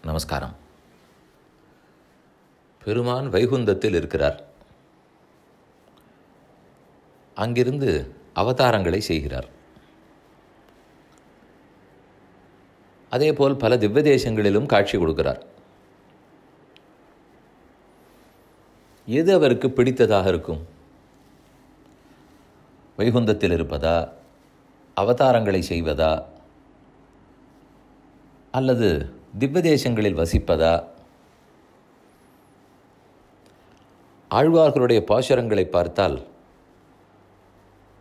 நமஸ்காரம். பெருமான் வைகுந்தத்தில் இருக்கிறார். அங்கிருந்து அவதாரங்களை செய்கிறார். அதேபோல் பல திவ்ய தேசங்களிலும் காட்சி கொடுக்கிறார். எது அவருக்கு பிடித்ததாக இருக்கும்? வைகுந்தத்தில் இருப்பதா, அவதாரங்களை செய்வதா, அல்லது திவ்ய தேசங்களில் வசிப்பதா? ஆழ்வார்களுடைய பாசுரங்களை பார்த்தால்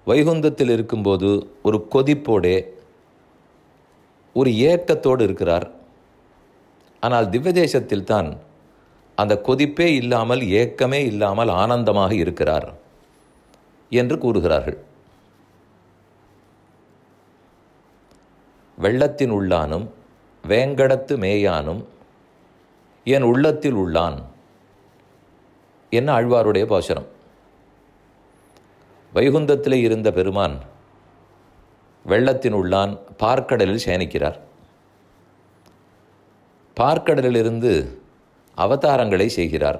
வைகுந்தத்தில் இருக்கும்போது ஒரு கொதிப்போடே ஒரு ஏக்கத்தோடு இருக்கிறார். ஆனால் திவ்ய தேசத்தில் தான் அந்த கொதிப்பே இல்லாமல், ஏக்கமே இல்லாமல் ஆனந்தமாக இருக்கிறார் என்று கூறுகிறார்கள். வெள்ளத்தின் உள்ளானும் வேங்கடத்து மேயானும் என் உள்ளத்தில் உள்ளான் என்ன ஆழ்வாருடைய பாசுரம். வைகுந்தத்திலே இருந்த பெருமான் வெள்ளத்தின் உள்ளான் பார்க்கடலில் சயனிக்கிறார். பார்க்கடலிலிருந்து அவதாரங்களை செய்கிறார்.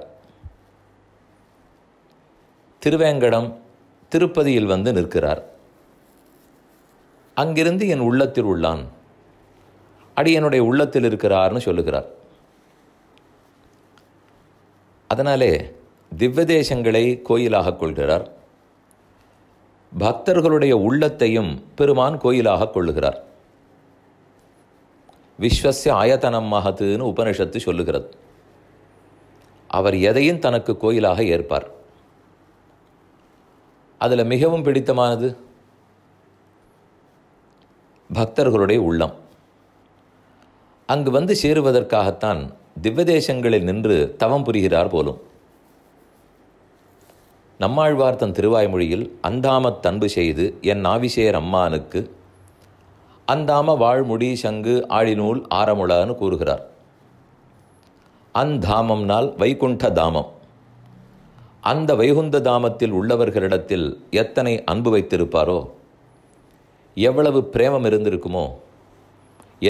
திருவேங்கடம் திருப்பதியில் வந்து நிற்கிறார். அங்கிருந்து என் உள்ளத்தில் உள்ளான், அடியனுடைய உள்ளத்தில் இருக்கிறார்னு சொல்லுகிறார். அதனாலே திவ்ய தேசங்களை கோயிலாக கொள்கிறார். பக்தர்களுடைய உள்ளத்தையும் பெருமான் கோயிலாக கொள்ளுகிறார். விஸ்வஸ்ய ஆயத்தனம் மகத்துன்னு உபனிஷத்து சொல்லுகிறது. அவர் எதையும் தனக்கு கோயிலாக ஏற்பார். அதில் மிகவும் பிடித்தமானது பக்தர்களுடைய உள்ளம். அங்கு வந்து சேருவதற்காகத்தான் திவ்ய தேசங்களில் நின்று தவம் புரிகிறார் போலும். நம்மாழ்வார் தன் திருவாய்மொழியில் அந்தாமத் தன்பு செய்து என் நாவிசேர் அம்மானுக்கு அந்தாம வாழ்முடி சங்கு ஆழிநூல் ஆரமுளான்னு கூறுகிறார். அந்தாமம்னால் வைகுண்ட தாமம். அந்த வைகுந்த தாமத்தில் உள்ளவர்களிடத்தில் எத்தனை அன்பு வைத்திருப்பாரோ, எவ்வளவு பிரேமம் இருந்திருக்குமோ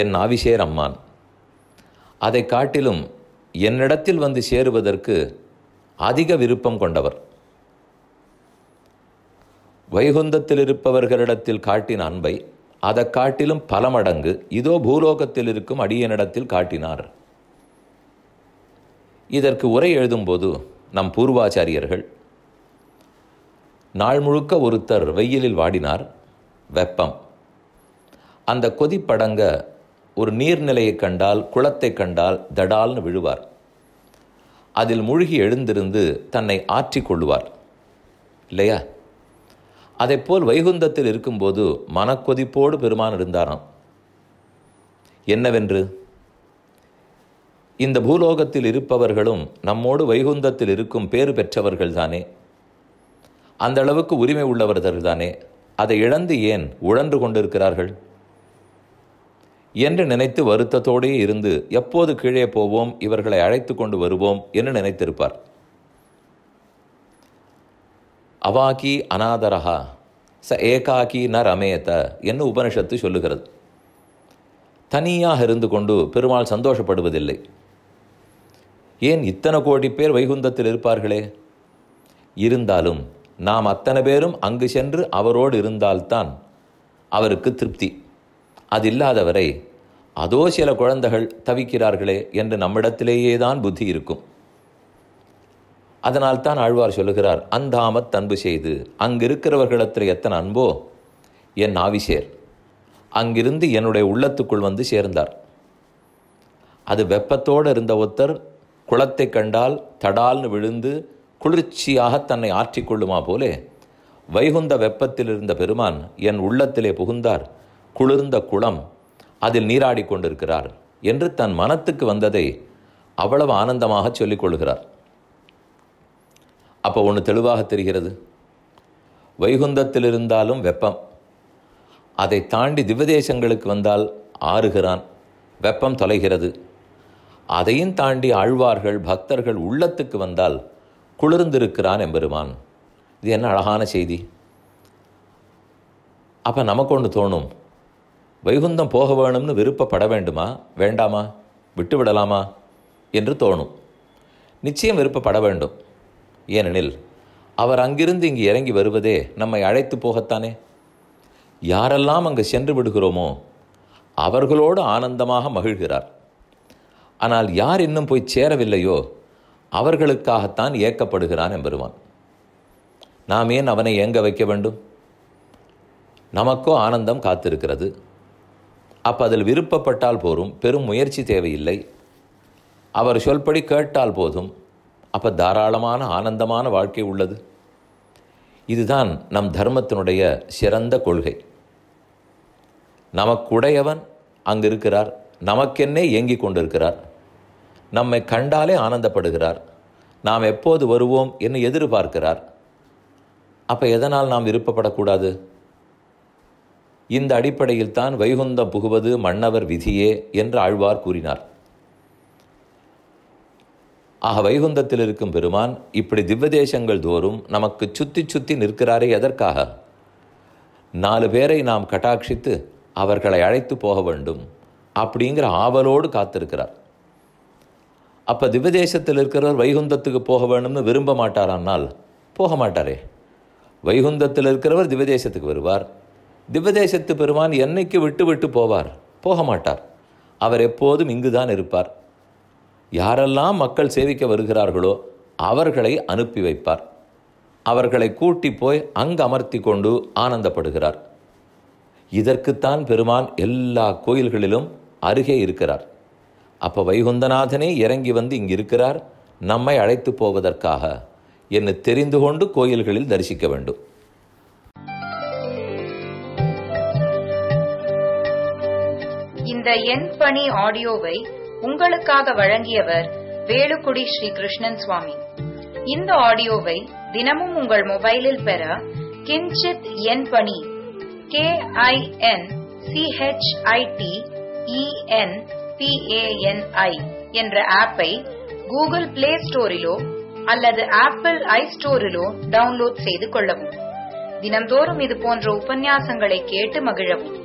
என் நாவிசேர் அம்மான். அதை காட்டிலும் என்னிடத்தில் வந்து சேருவதற்கு அதிக விருப்பம் கொண்டவர். வைகுந்தத்தில் இருப்பவர்களிடத்தில் காட்டின அன்பை அதை காட்டிலும் பல மடங்கு இதோ பூலோகத்தில் இருக்கும் அடியனிடத்தில் காட்டினார். இதற்கு உரை எழுதும்போது நம் பூர்வாச்சாரியர்கள், நாள் முழுக்க ஒருத்தர் வெயிலில் வாடினார், வெப்பம். அந்த கொதிப்படங்க ஒரு நீர்நிலையை கண்டால், குளத்தை கண்டால் தடால்னு விழுவார். அதில் மூழ்கி எழுந்திருந்து தன்னை ஆற்றிக்கொள்ளுவார் இல்லையா? அதைப்போல் வைகுந்தத்தில் இருக்கும்போது மனக்கொதிப்போடு பெருமான் இருந்தாராம். என்னவென்று, இந்த பூலோகத்தில் இருப்பவர்களும் நம்மோடு வைகுந்தத்தில் இருக்கும் பேறு பெற்றவர்கள் தானே, அந்த அளவுக்கு உரிமை உள்ளவர்கள் தானே, அதை இழந்து ஏன் உழன்று கொண்டிருக்கிறார்கள் என்று நினைத்து வருத்தத்தோடே இருந்து எப்போது கீழே போவோம், இவர்களை அழைத்து கொண்டு வருவோம் என்று நினைத்திருப்பார். அவாக்கி அநாதரஹா ச ஏகாக்கி ந ரமேத என்று உபனிஷத்து சொல்லுகிறது. தனியாக இருந்து கொண்டு பெருமாள் சந்தோஷப்படுவதில்லை. ஏன் இத்தனை கோடி பேர் வைகுந்தத்தில் இருப்பார்களே, இருந்தாலும் நாம் அத்தனை பேரும் அங்கு சென்று அவரோடு இருந்தால்தான் அவருக்கு திருப்தி. அது இல்லாதவரை அதோ சில குழந்தைகள் தவிக்கிறார்களே என்று நம்மிடத்திலேயே தான் புத்தி இருக்கும். அதனால்தான் ஆழ்வார் சொல்லுகிறார், அந்தாமத் அன்பு செய்து. அங்கிருக்கிறவர்களிடத்தில் எத்தனை அன்போ என் ஆவிசேர், அங்கிருந்து என்னுடைய உள்ளத்துக்குள் வந்து சேர்ந்தார். அது வெப்பத்தோடு இருந்த ஒருத்தர் குளத்தை கண்டால் தடால்னு விழுந்து குளிர்ச்சியாக தன்னை ஆற்றிக்கொள்ளுமா போலே வைகுந்த வெப்பத்தில் இருந்த பெருமான் என் உள்ளத்திலே புகுந்தார். குளிர்ந்த குளம், அதில் நீராடி கொண்டிருக்கிறார் என்று தன் மனத்துக்கு வந்ததை அவ்வளவு ஆனந்தமாக சொல்லிக் கொள்கிறார். அப்போ ஒன்று தெளிவாக தெரிகிறது, வைகுந்தத்தில் இருந்தாலும் வெப்பம். அதை தாண்டி திவ்யதேசங்களுக்கு வந்தால் ஆறுகிறான், வெப்பம் தொலைகிறது. அதையும் தாண்டி ஆழ்வார்கள் பக்தர்கள் உள்ளத்துக்கு வந்தால் குளிர்ந்திருக்கிறான் எம்பெருமான். இது என்ன அழகான செய்தி. அப்போ நமக்கு ஒன்று தோணும், வைகுந்தம் போக வேணும்னு விருப்பப்பட வேண்டுமா வேண்டாமா? விட்டுவிடலாமா என்று தோணும். நிச்சயம் விருப்பப்பட வேண்டும். ஏனெனில் அவர் அங்கிருந்து இங்கு இறங்கி வருவதே நம்மை அழைத்து போகத்தானே. யாரெல்லாம் அங்கு சென்று விடுகிறோமோ அவர்களோடு ஆனந்தமாக மகிழ்கிறார். ஆனால் யார் இன்னும் போய் சேரவில்லையோ அவர்களுக்காகத்தான் ஏக்கப்படுகிறான் எம்பெருமான். நாம் ஏன் அவனை ஏங்க வைக்க வேண்டும்? நமக்கோ ஆனந்தம் காத்திருக்கிறது. அப்போ அதில் விருப்பப்பட்டால் போரும், பெரும் முயற்சி தேவையில்லை. அவர் சொல்படி கேட்டால் போதும். அப்போ தாராளமான ஆனந்தமான வாழ்க்கை உள்ளது. இதுதான் நம் தர்மத்தினுடைய சிறந்த கொள்கை. நமக்குடையவன் அங்கு இருக்கிறார், நமக்கென்னே ஏங்கிக் கொண்டிருக்கிறார், நம்மை கண்டாலே ஆனந்தப்படுகிறார், நாம் எப்போது வருவோம் என்று எதிர்பார்க்கிறார். அப்போ எதனால் நாம் விருப்பப்படக்கூடாது? இந்த அடிப்படையில் தான் வைகுந்தம் புகுவது மன்னவர் விதியே என்று ஆழ்வார் கூறினார். ஆக வைகுந்தத்தில் இருக்கும் பெருமான் இப்படி திவ்யதேசங்கள் தோறும் நமக்கு சுத்தி சுத்தி நிற்கிறாரே எதற்காக? 4 பேரை நாம் கட்டாட்சித்து அவர்களை அழைத்து போக வேண்டும் அப்படிங்கிற ஆவலோடு காத்திருக்கிறார். அப்போ திவ்யதேசத்தில் இருக்கிறவர் வைகுந்தத்துக்கு போக வேண்டும்னு விரும்ப மாட்டாரானால் போக மாட்டாரே. வைகுந்தத்தில் இருக்கிறவர் திவ்யதேசத்துக்கு வருவார். திவ்யதேசத்து பெருமான் என்னைக்கு விட்டு விட்டு போவார்? போக மாட்டார். அவர் எப்போதும் இங்குதான் இருப்பார். யாரெல்லாம் மக்கள் சேவிக்க வருகிறார்களோ அவர்களை அனுப்பி வைப்பார். அவர்களை கூட்டி போய் அங்கு அமர்த்தி கொண்டு ஆனந்தப்படுகிறார். இதற்குத்தான் பெருமான் எல்லா கோயில்களிலும் அருகே இருக்கிறார். அப்போ வைகுந்தநாதனே இறங்கி வந்து இங்கு இருக்கிறார், நம்மை அழைத்து போவதற்காக என்று தெரிந்து கொண்டு கோயில்களில் தரிசிக்க வேண்டும். இந்த என் பணி ஆடியோவை உங்களுக்காக வழங்கியவர் வேலுக்குடி ஸ்ரீ கிருஷ்ணன் சுவாமி. இந்த ஆடியோவை தினமும் உங்கள் மொபைலில் பெற கிஞ்சித் என் பணி KINCHITENPANI என்ற ஆப்பை கூகுள் பிளே ஸ்டோரிலோ அல்லது ஆப்பிள் ஐஸ்டோரிலோ டவுன்லோட் செய்து கொள்ளவும். தினம்தோறும் இது போன்ற உபன்யாசங்களை கேட்டு மகிழவும்.